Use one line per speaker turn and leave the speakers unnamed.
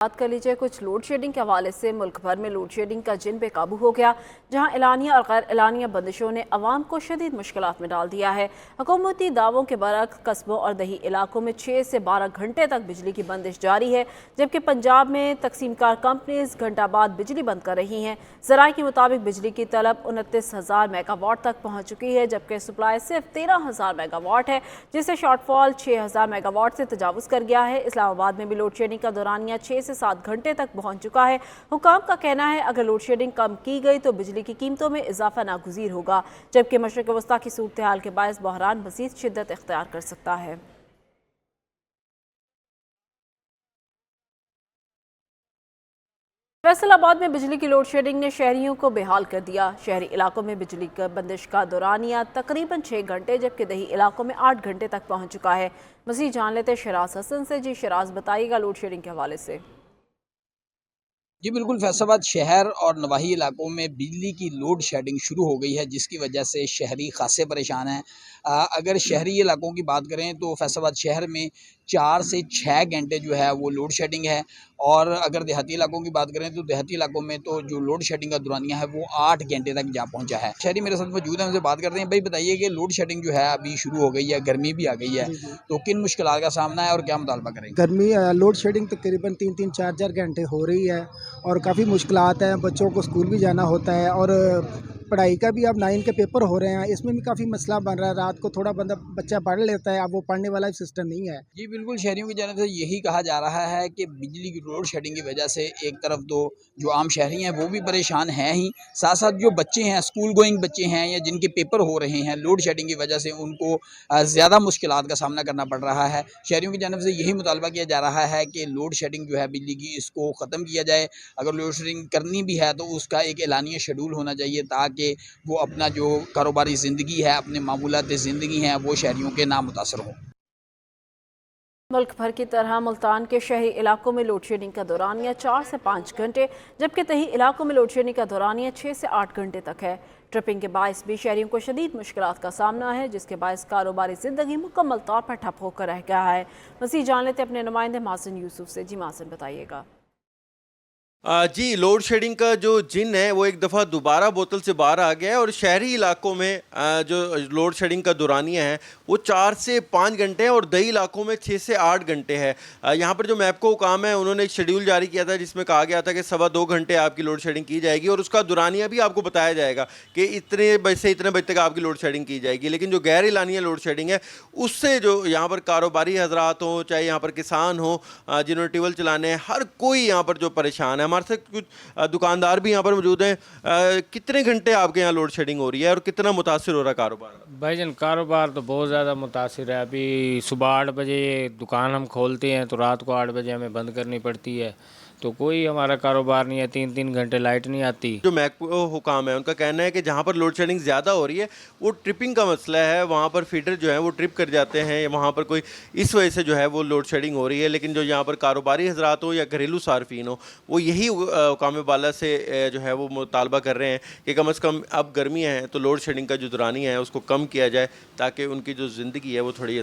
बात कर लीजिए कुछ लोड शेडिंग के हवाले से। मुल्क भर में लोड शेडिंग का जिन बेकाबू हो गया, जहां एलानिया और गैर एलानिया बंदिशों ने अवाम को शदीद मुश्किलात में डाल दिया है। हुकूमती दावों के बरक्स कस्बों और दही इलाकों में 6 से 12 घंटे तक बिजली की बंदिश जारी है, जबकि पंजाब में तकसीमकार कंपनीज घंटा बाद बिजली बंद कर रही हैं। ज़राए के मुताबिक बिजली की तलब 29,000 मेगावाट तक पहुँच चुकी है, जबकि सप्लाई सिर्फ 13,000 मेगावाट है, जिससे शॉर्टफॉल 6,000 मेगावाट से तजावुज़ कर गया है। इस्लामाबाद में भी लोड शेडिंग का दौरानिया 6 से 7 घंटे तक पहुंच चुका है। हुकाम का कहना है अगर लोड शेडिंग कम की गई तो बिजली की कीमतों में इजाफा नागुज़ीर होगा, जबकि मशरिक़ वस्ता की सूरत हाल के बायस बहरान मज़ीद शिद्दत इख्तियार कर सकता है। फैसलाबाद में बिजली की लोड शेडिंग ने शहरियों को बेहाल कर दिया। शहरी इलाकों में बिजली का बंदिश का दौरानिया तकरीबन 6 घंटे, जबकि दही इलाकों में 8 घंटे तक पहुंच चुका है। मज़ीद जान लेते शराज हसन से। जी शराज, बताइएगा लोड शेडिंग के हवाले से।
जी बिल्कुल, फैसलाबाद शहर और नवाही इलाकों में बिजली की लोड शेडिंग शुरू हो गई है, जिसकी वजह से शहरी खासे परेशान हैं। अगर शहरी इलाकों की बात करें तो फैसलाबाद शहर में 4 से 6 घंटे जो है वो लोड शेडिंग है, और अगर देहाती इलाकों की बात करें तो देहाती इलाकों में तो जो लोड शेडिंग का दौरानिया है वो 8 घंटे तक जा पहुंचा है। शहरी मेरे साथ मौजूद हैं, उनसे बात करते हैं। भाई बताइए कि लोड शेडिंग जो है अभी शुरू हो गई है, गर्मी भी आ गई है,
जी।
तो किन मुश्किलात का सामना है और क्या मुतालबा करेंगे?
गर्मी लोड शेडिंग तकरीबन 3-3 4-4 घंटे हो रही है और काफ़ी मुश्किलात हैं। बच्चों को स्कूल भी जाना होता है और पढ़ाई का भी अब 9 के पेपर हो रहे हैं, इसमें भी काफ़ी मसला बन रहा है। रात को थोड़ा बच्चा पढ़ लेता है, अब वो पढ़ने वाला सिस्टम नहीं है।
जी बिल्कुल, शहरियों की जानिब से यही कहा जा रहा है कि बिजली की लोड शेडिंग की वजह से एक तरफ तो जो आम शहरी हैं वो भी परेशान हैं ही, साथ साथ जो बच्चे हैं, स्कूल गोइंग बच्चे हैं या जिनके पेपर हो रहे हैं, लोड शेडिंग की वजह से उनको ज़्यादा मुश्किलात का सामना करना पड़ रहा है। शहरियों की जानिब से यही मुतालबा किया जा रहा है कि लोड शेडिंग जो है बिजली की, इसको ख़त्म किया जाए। अगर लोड शेडिंग करनी भी है तो उसका एक एलानिया शेड्यूल होना चाहिए, ताकि वो अपना जो कारोबारी ज़िंदगी है, अपने मामूलात ज़िंदगी हैं, वो शहरियों के ना मुतासर हों।
मुल्क भर की तरह मुल्तान के शहरी इलाकों में लोड शेडिंग का दौरानिया 4 से 5 घंटे, जबकि दही इलाकों में लोड शेडिंग का दौरानिया 6 से 8 घंटे तक है। ट्रिपिंग के बायस भी शहरियों को शदीद मुश्किलात का सामना है, जिसके बायस कारोबारी ज़िंदगी मुकम्मल तौर पर ठप होकर रह गया है। मज़ीद जान लेते अपने नुमाइंदे मासिन यूसुफ से। जी मासिन, बताइएगा।
जी, लोड शेडिंग का जो जिन है वो एक दफ़ा दोबारा बोतल से बाहर आ गया है और शहरी इलाकों में जो लोड शेडिंग का दौरानिया है वो 4 से 5 घंटे है और दही इलाकों में 6 से 8 घंटे है। यहाँ पर जो मैपको हुकाम है उन्होंने एक शेड्यूल जारी किया था, जिसमें कहा गया था कि 2.25 घंटे आपकी लोड शेडिंग की जाएगी और उसका दौरानिया भी आपको बताया जाएगा कि इतने बजे से इतने बजे तक आपकी लोड शेडिंग की जाएगी। लेकिन जो गैर एलानिया लोड शेडिंग है उससे जो यहाँ पर कारोबारी हजरात हों, चाहे यहाँ पर किसान हों, जिन्होंने ट्यूबवेल चलाने हैं, हर कोई यहाँ पर जो परेशान है। हमारे साथ कुछ दुकानदार भी यहाँ पर मौजूद हैं। कितने घंटे आपके यहाँ लोड शेडिंग हो रही है और कितना मुतासिर हो रहा है कारोबार?
भाईजान कारोबार तो बहुत ज़्यादा मुतासिर है। अभी सुबह 8 बजे दुकान हम खोलते हैं तो रात को 8 बजे हमें बंद करनी पड़ती है, तो कोई हमारा कारोबार नहीं है। 3-3 घंटे लाइट नहीं आती।
जो मैको हुकाम है उनका कहना है कि जहाँ पर लोड शेडिंग ज़्यादा हो रही है वो ट्रिपिंग का मसला है, वहाँ पर फीडर जो है वो ट्रिप कर जाते हैं, वहाँ पर कोई इस वजह से जो है वो लोड शेडिंग हो रही है। लेकिन जो यहाँ पर कारोबारी हजरात हो या घरेलू सार्फिन हो, वो यही हुकाम बाला से जो है वो मुतालबा कर रहे हैं कि कम अज़ कम अब गर्मियाँ हैं तो लोड शेडिंग का जो दौरानिया है उसको कम किया जाए, ताकि उनकी जो ज़िंदगी है वो थोड़ी